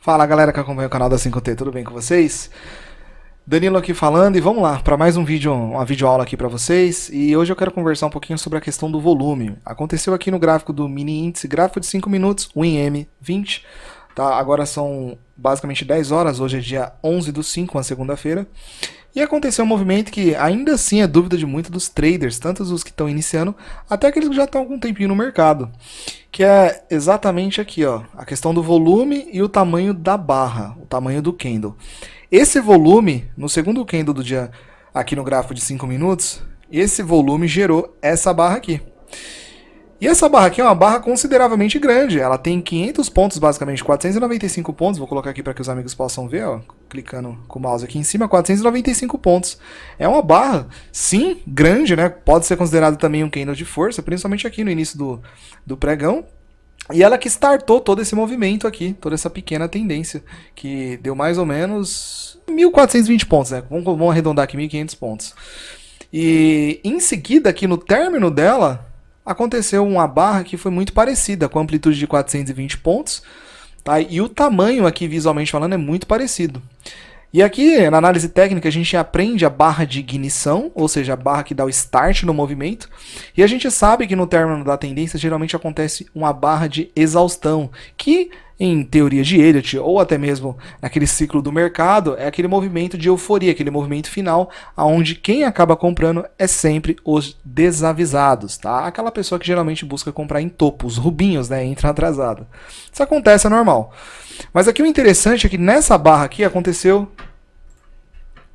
Fala galera que acompanha o canal da 5T, tudo bem com vocês? Danilo aqui falando e vamos lá para mais um vídeo, uma videoaula aqui para vocês. E hoje eu quero conversar um pouquinho sobre a questão do volume. Aconteceu aqui no gráfico do mini índice, gráfico de 5 minutos, o IM20. Tá? Agora são basicamente 10 horas, hoje é dia 11/5, uma segunda-feira. E aconteceu um movimento que ainda assim é dúvida de muitos dos traders, tanto os que estão iniciando, até aqueles que já estão há algum tempinho no mercado. Que é exatamente aqui, ó, a questão do volume e o tamanho da barra, o tamanho do candle. Esse volume, no segundo candle do dia, aqui no gráfico de 5 minutos, esse volume gerou essa barra aqui. E essa barra aqui é uma barra consideravelmente grande, ela tem 500 pontos, basicamente 495 pontos, vou colocar aqui para que os amigos possam ver, ó, clicando com o mouse aqui em cima, 495 pontos. É uma barra, sim, grande, né? Pode ser considerado também um candle de força, principalmente aqui no início do pregão. E ela que startou todo esse movimento aqui, toda essa pequena tendência, que deu mais ou menos 1.420 pontos, né? Vamos arredondar aqui 1.500 pontos. E em seguida, aqui no término dela, aconteceu uma barra que foi muito parecida, com amplitude de 420 pontos, tá? E o tamanho aqui, visualmente falando, é muito parecido. E aqui, na análise técnica, a gente aprende a barra de ignição, ou seja, a barra que dá o start no movimento. E a gente sabe que no término da tendência, geralmente acontece uma barra de exaustão, que em teoria de Elliott, ou até mesmo naquele ciclo do mercado, é aquele movimento de euforia, aquele movimento final, onde quem acaba comprando é sempre os desavisados, tá? Aquela pessoa que geralmente busca comprar em topo, os rubinhos, né? Entra atrasado. Isso acontece, é normal. Mas aqui o interessante é que nessa barra aqui aconteceu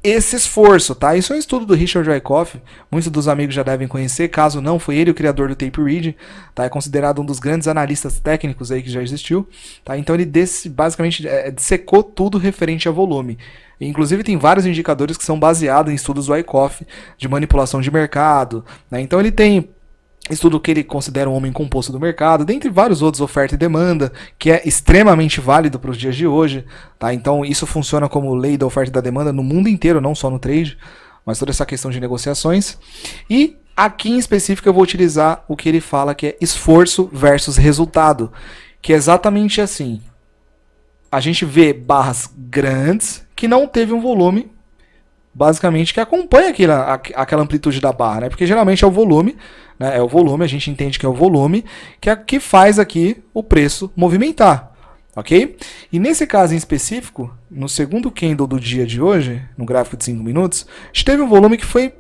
esse esforço, tá? Isso é um estudo do Richard Wyckoff, muitos dos amigos já devem conhecer, caso não, foi ele o criador do Tape Reading, tá? É considerado um dos grandes analistas técnicos aí que já existiu, tá? Então ele basicamente dissecou tudo referente a volume. Inclusive tem vários indicadores que são baseados em estudos do Wyckoff de manipulação de mercado, né? Então ele tem estudo que ele considera um homem composto do mercado, dentre vários outros, oferta e demanda, que é extremamente válido para os dias de hoje, tá? Então isso funciona como lei da oferta e da demanda no mundo inteiro, não só no trade, mas toda essa questão de negociações. E aqui em específico eu vou utilizar o que ele fala que é esforço versus resultado, que é exatamente assim. A gente vê barras grandes que não teve um volume basicamente que acompanha aquela amplitude da barra, né? Porque geralmente é o volume, né? É o volume, a gente entende que é o volume que faz aqui o preço movimentar, ok? E nesse caso em específico, no segundo candle do dia de hoje, no gráfico de 5 minutos, a gente teve um volume que foi,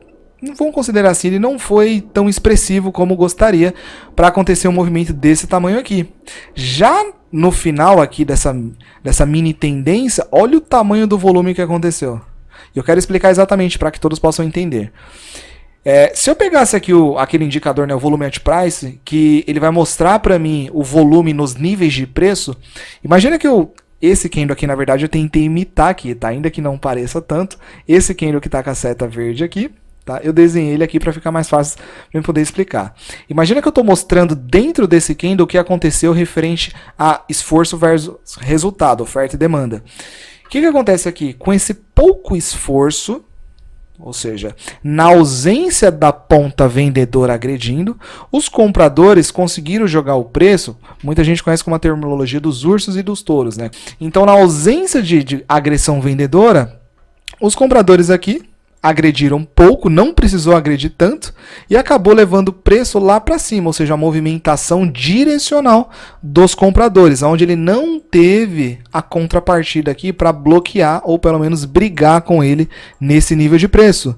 vamos considerar assim, ele não foi tão expressivo como gostaria para acontecer um movimento desse tamanho aqui. Já no final aqui dessa mini tendência, olha o tamanho do volume que aconteceu. E eu quero explicar exatamente para que todos possam entender. Se eu pegasse aqui aquele indicador, né, o volume at price, que ele vai mostrar para mim o volume nos níveis de preço, imagina que esse candle aqui, na verdade, eu tentei imitar aqui, tá? Ainda que não pareça tanto. Esse candle que está com a seta verde aqui, tá? Eu desenhei ele aqui para ficar mais fácil para eu poder explicar. Imagina que eu estou mostrando dentro desse candle o que aconteceu referente a esforço versus resultado, oferta e demanda. O que acontece aqui? Com esse pouco esforço, ou seja, na ausência da ponta vendedora agredindo, os compradores conseguiram jogar o preço, muita gente conhece como a terminologia dos ursos e dos touros, né? Então, na ausência de agressão vendedora, os compradores aqui agrediram pouco, não precisou agredir tanto e acabou levando o preço lá para cima, ou seja, a movimentação direcional dos compradores, onde ele não teve a contrapartida aqui para bloquear ou pelo menos brigar com ele nesse nível de preço,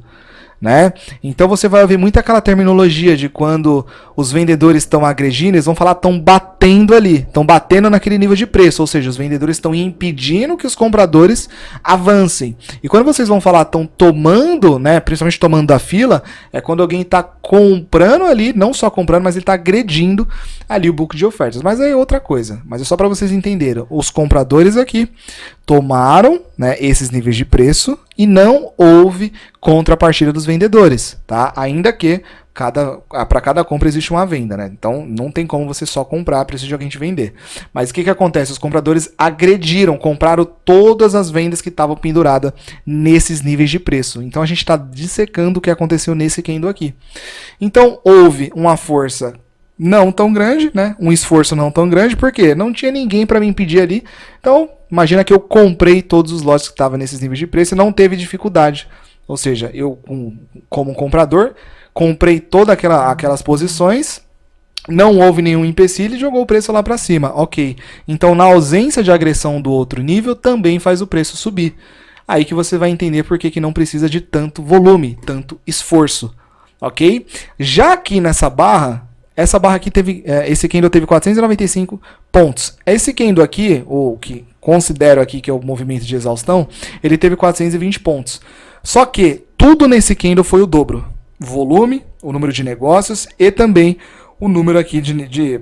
né? Então você vai ver muito aquela terminologia de quando os vendedores estão agredindo, eles vão falar estão batendo ali, estão batendo naquele nível de preço, ou seja, os vendedores estão impedindo que os compradores avancem. E quando vocês vão falar estão tomando, né, principalmente tomando da fila, é quando alguém está comprando ali, não só comprando, mas ele está agredindo ali o book de ofertas. Mas aí é outra coisa, mas é só para vocês entenderem. Os compradores aqui tomaram, né, esses níveis de preço e não houve contrapartida dos vendedores, tá? Ainda que para cada compra existe uma venda, né? Então não tem como você só comprar, precisa de alguém te vender. Mas o que acontece? Os compradores agrediram, compraram todas as vendas que estavam penduradas nesses níveis de preço. Então a gente está dissecando o que aconteceu nesse candle aqui. Então houve uma força não tão grande, né? Um esforço não tão grande, porque não tinha ninguém para me impedir ali. Então, imagina que eu comprei todos os lotes que estavam nesses níveis de preço e não teve dificuldade. Ou seja, eu, como um comprador, comprei todas aquelas posições, não houve nenhum empecilho e jogou o preço lá para cima. Ok. Então, na ausência de agressão do outro nível, também faz o preço subir. Aí que você vai entender por que não precisa de tanto volume, tanto esforço. Ok? Já aqui nessa barra, essa barra aqui teve, esse candle teve 495 pontos. Esse candle aqui, o que considero aqui que é o movimento de exaustão, ele teve 420 pontos. Só que tudo nesse candle foi o dobro. Volume, o número de negócios e também o número aqui de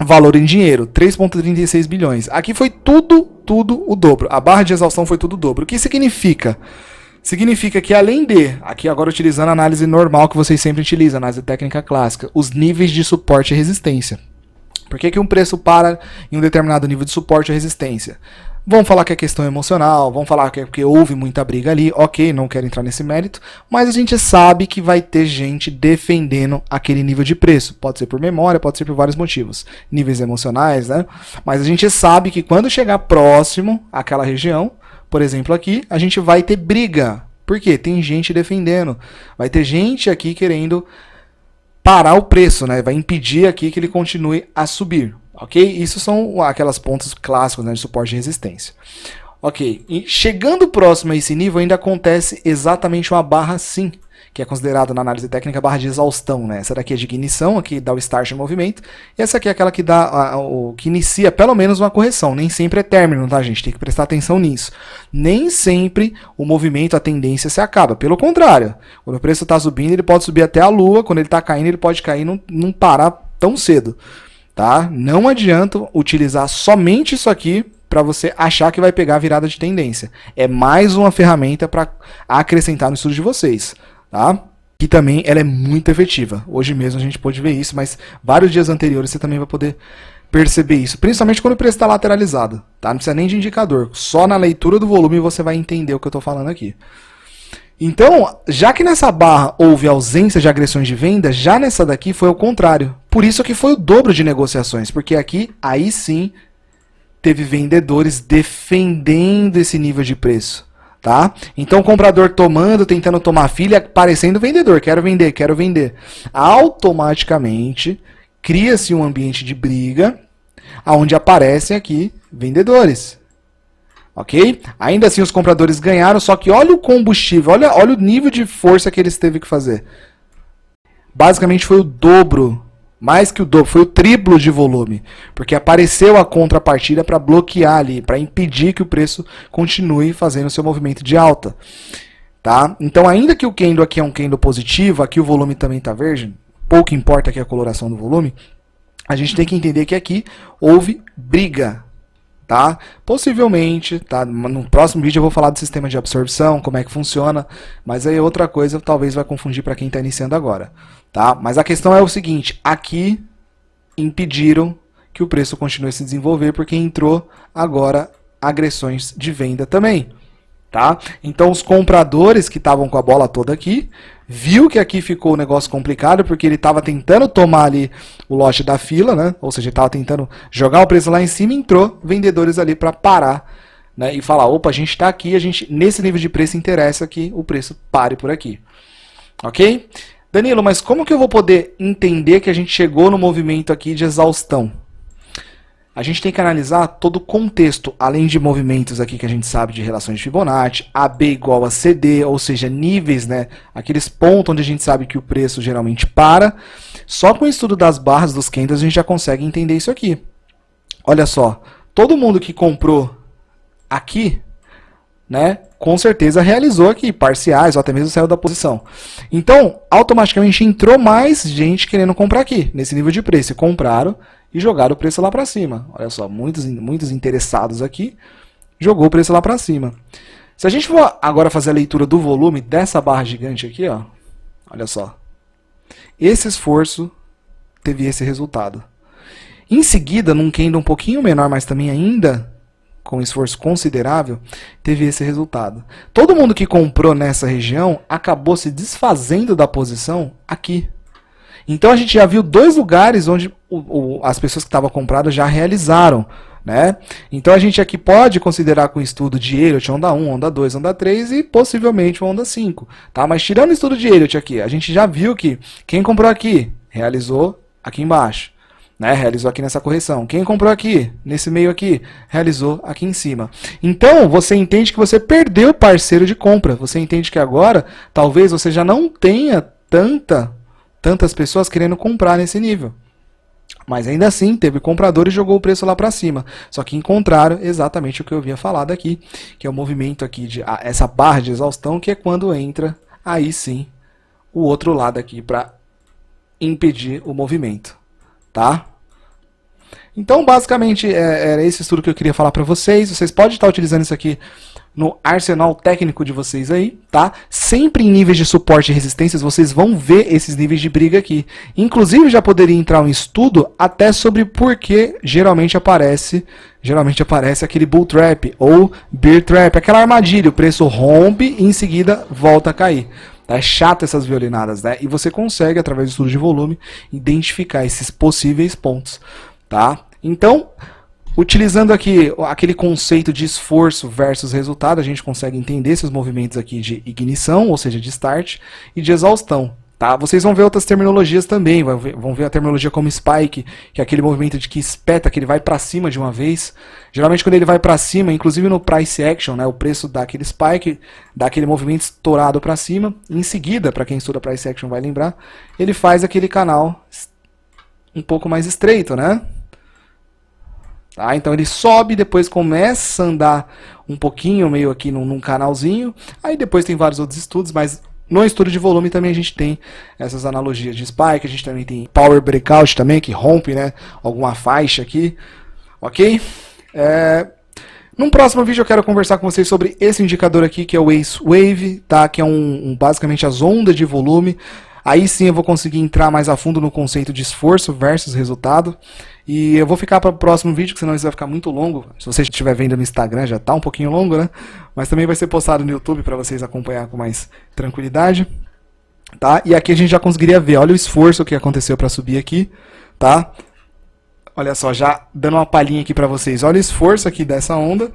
valor em dinheiro, 3,36 bilhões. Aqui foi tudo o dobro. A barra de exaustão foi tudo o dobro. O que significa? Significa que além de, aqui agora utilizando a análise normal que vocês sempre utilizam, análise técnica clássica, os níveis de suporte e resistência. Por que um preço para em um determinado nível de suporte ou resistência? Vão falar que é questão emocional, vão falar que é porque houve muita briga ali, ok, não quero entrar nesse mérito, mas a gente sabe que vai ter gente defendendo aquele nível de preço. Pode ser por memória, pode ser por vários motivos. Níveis emocionais, né? Mas a gente sabe que quando chegar próximo àquela região, por exemplo aqui, a gente vai ter briga. Por quê? Tem gente defendendo. Vai ter gente aqui querendo parar o preço, né? Vai impedir aqui que ele continue a subir. Ok? Isso são aquelas pontos clássicos, né, de suporte e resistência. Ok. E chegando próximo a esse nível, ainda acontece exatamente uma barra sim, que é considerada na análise técnica barra de exaustão, né? Essa daqui é de ignição, aqui dá o start no movimento, e essa aqui é aquela que dá que inicia pelo menos uma correção. Nem sempre é término, tá, gente? Tem que prestar atenção nisso. Nem sempre o movimento, a tendência se acaba. Pelo contrário, quando o preço está subindo, ele pode subir até a lua, quando ele está caindo, ele pode cair e não parar tão cedo. Tá? Não adianta utilizar somente isso aqui para você achar que vai pegar a virada de tendência. É mais uma ferramenta para acrescentar no estudo de vocês. Tá? Que também ela é muito efetiva. Hoje mesmo a gente pode ver isso, mas vários dias anteriores você também vai poder perceber isso. Principalmente quando o preço está lateralizado. Tá? Não precisa nem de indicador. Só na leitura do volume você vai entender o que eu estou falando aqui. Então, já que nessa barra houve ausência de agressões de venda, já nessa daqui foi o contrário. Por isso que foi o dobro de negociações, porque aqui, aí sim, teve vendedores defendendo esse nível de preço. Tá? Então, o comprador tentando tomar filha, parecendo vendedor, quero vender, quero vender. Automaticamente, cria-se um ambiente de briga, onde aparecem aqui vendedores. Ok? Ainda assim os compradores ganharam, só que olha o combustível, olha o nível de força que eles teve que fazer. Basicamente foi o dobro, mais que o dobro, foi o triplo de volume, porque apareceu a contrapartida para bloquear ali, para impedir que o preço continue fazendo seu movimento de alta. Tá? Então ainda que o candle aqui é um candle positivo, aqui o volume também está verde, pouco importa aqui a coloração do volume, a gente tem que entender que aqui houve briga. Tá? Possivelmente, tá? No próximo vídeo eu vou falar do sistema de absorção, como é que funciona, mas aí outra coisa talvez vai confundir para quem está iniciando agora. Tá? Mas a questão é o seguinte, aqui impediram que o preço continue a se desenvolver porque entrou agora agressões de venda também. Tá? Então os compradores que estavam com a bola toda aqui, viu que aqui ficou o negócio complicado, porque ele estava tentando tomar ali o lote da fila, né? Ou seja, ele estava tentando jogar o preço lá em cima e entrou vendedores ali para parar, né? E falar, opa, a gente está aqui, nesse nível de preço interessa que o preço pare por aqui. Ok? Danilo, mas como que eu vou poder entender que a gente chegou no movimento aqui de exaustão? A gente tem que analisar todo o contexto, além de movimentos aqui que a gente sabe de relações de Fibonacci, AB igual a CD, ou seja, níveis, né? Aqueles pontos onde a gente sabe que o preço geralmente para. Só com o estudo das barras dos candles a gente já consegue entender isso aqui. Olha só, todo mundo que comprou aqui, né, com certeza realizou aqui parciais ou até mesmo saiu da posição. Então, automaticamente entrou mais gente querendo comprar aqui, nesse nível de preço. E compraram e jogaram o preço lá para cima. Olha só, muitos interessados aqui, jogou o preço lá para cima. Se a gente for agora fazer a leitura do volume dessa barra gigante aqui, ó, olha só. Esse esforço teve esse resultado. Em seguida, num candle um pouquinho menor, mas também ainda com esforço considerável, teve esse resultado. Todo mundo que comprou nessa região acabou se desfazendo da posição aqui. Então a gente já viu dois lugares onde as pessoas que estavam compradas já realizaram, né? Então a gente aqui pode considerar com o estudo de Elliott, onda 1, onda 2, onda 3 e possivelmente onda 5, tá? Mas tirando o estudo de Elliott aqui, a gente já viu que quem comprou aqui realizou aqui embaixo, né? Realizou aqui nessa correção. Quem comprou aqui, nesse meio aqui, realizou aqui em cima. Então você entende que você perdeu parceiro de compra. Você entende que agora talvez você já não tenha tantas pessoas querendo comprar nesse nível. Mas ainda assim, teve comprador e jogou o preço lá para cima. Só que encontraram exatamente o que eu havia falado aqui, que é o movimento aqui, essa barra de exaustão, que é quando entra, aí sim, o outro lado aqui para impedir o movimento. Tá? Então, basicamente, era esse estudo que eu queria falar para vocês. Vocês podem estar utilizando isso aqui no arsenal técnico de vocês aí, tá? Sempre em níveis de suporte e resistências, vocês vão ver esses níveis de briga aqui. Inclusive, já poderia entrar um estudo até sobre por que geralmente aparece aquele bull trap ou bear trap, aquela armadilha, o preço rompe e em seguida volta a cair. É chato essas violinadas, né? E você consegue, através do estudo de volume, identificar esses possíveis pontos, tá? Então, utilizando aqui aquele conceito de esforço versus resultado, a gente consegue entender esses movimentos aqui de ignição, ou seja, de start, e de exaustão. Tá? Vocês vão ver outras terminologias também, vão ver a terminologia como spike, que é aquele movimento de que espeta, que ele vai para cima de uma vez. Geralmente quando ele vai para cima, inclusive no price action, né, o preço dá aquele spike, dá aquele movimento estourado para cima. Em seguida, para quem estuda price action vai lembrar, ele faz aquele canal um pouco mais estreito, né? Tá? Então ele sobe, depois começa a andar um pouquinho, meio aqui num canalzinho. Aí depois tem vários outros estudos, mas no estudo de volume também a gente tem essas analogias de spike, a gente também tem power breakout também, que rompe, né, alguma faixa aqui, ok? Num próximo vídeo eu quero conversar com vocês sobre esse indicador aqui, que é o Ace Wave, tá? Que é basicamente as ondas de volume. Aí sim eu vou conseguir entrar mais a fundo no conceito de esforço versus resultado. E eu vou ficar para o próximo vídeo, que senão isso vai ficar muito longo. Se você estiver vendo no Instagram, já está um pouquinho longo, né? Mas também vai ser postado no YouTube para vocês acompanhar com mais tranquilidade. Tá? E aqui a gente já conseguiria ver, olha o esforço que aconteceu para subir aqui, tá? Olha só, já dando uma palhinha aqui para vocês. Olha o esforço aqui dessa onda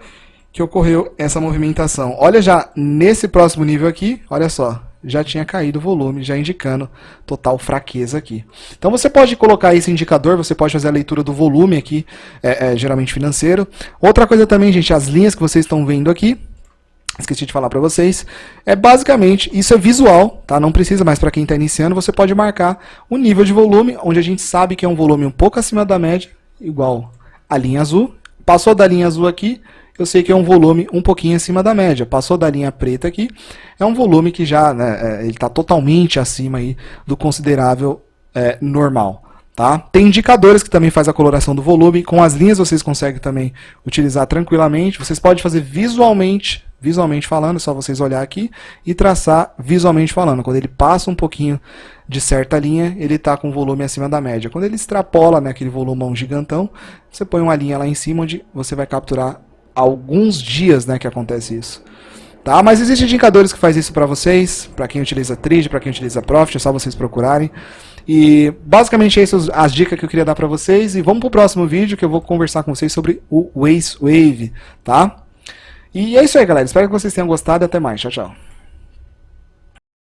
que ocorreu essa movimentação. Olha já nesse próximo nível aqui, olha só. Já tinha caído o volume, já indicando total fraqueza aqui. Então você pode colocar esse indicador, você pode fazer a leitura do volume aqui, geralmente financeiro. Outra coisa também, gente, as linhas que vocês estão vendo aqui, esqueci de falar para vocês, basicamente, isso é visual, tá? Não precisa mais para quem está iniciando, você pode marcar o nível de volume, onde a gente sabe que é um volume um pouco acima da média, igual a linha azul. Passou da linha azul aqui, eu sei que é um volume um pouquinho acima da média. Passou da linha preta aqui, é um volume que já, né, ele está totalmente acima aí do considerável normal. Tá? Tem indicadores que também faz a coloração do volume. Com as linhas vocês conseguem também utilizar tranquilamente. Vocês podem fazer visualmente falando, é só vocês olhar aqui e traçar visualmente falando. Quando ele passa um pouquinho de certa linha, ele está com volume acima da média. Quando ele extrapola, né, aquele volumão gigantão, você põe uma linha lá em cima onde você vai capturar alguns dias, né, que acontece isso. Tá? Mas existem indicadores que faz isso para vocês, para quem utiliza Trade, para quem utiliza Profit, é só vocês procurarem. E basicamente essas as dicas que eu queria dar para vocês. E vamos para o próximo vídeo que eu vou conversar com vocês sobre o Ace Wave, tá? E é isso aí, galera. Espero que vocês tenham gostado e até mais. Tchau, tchau.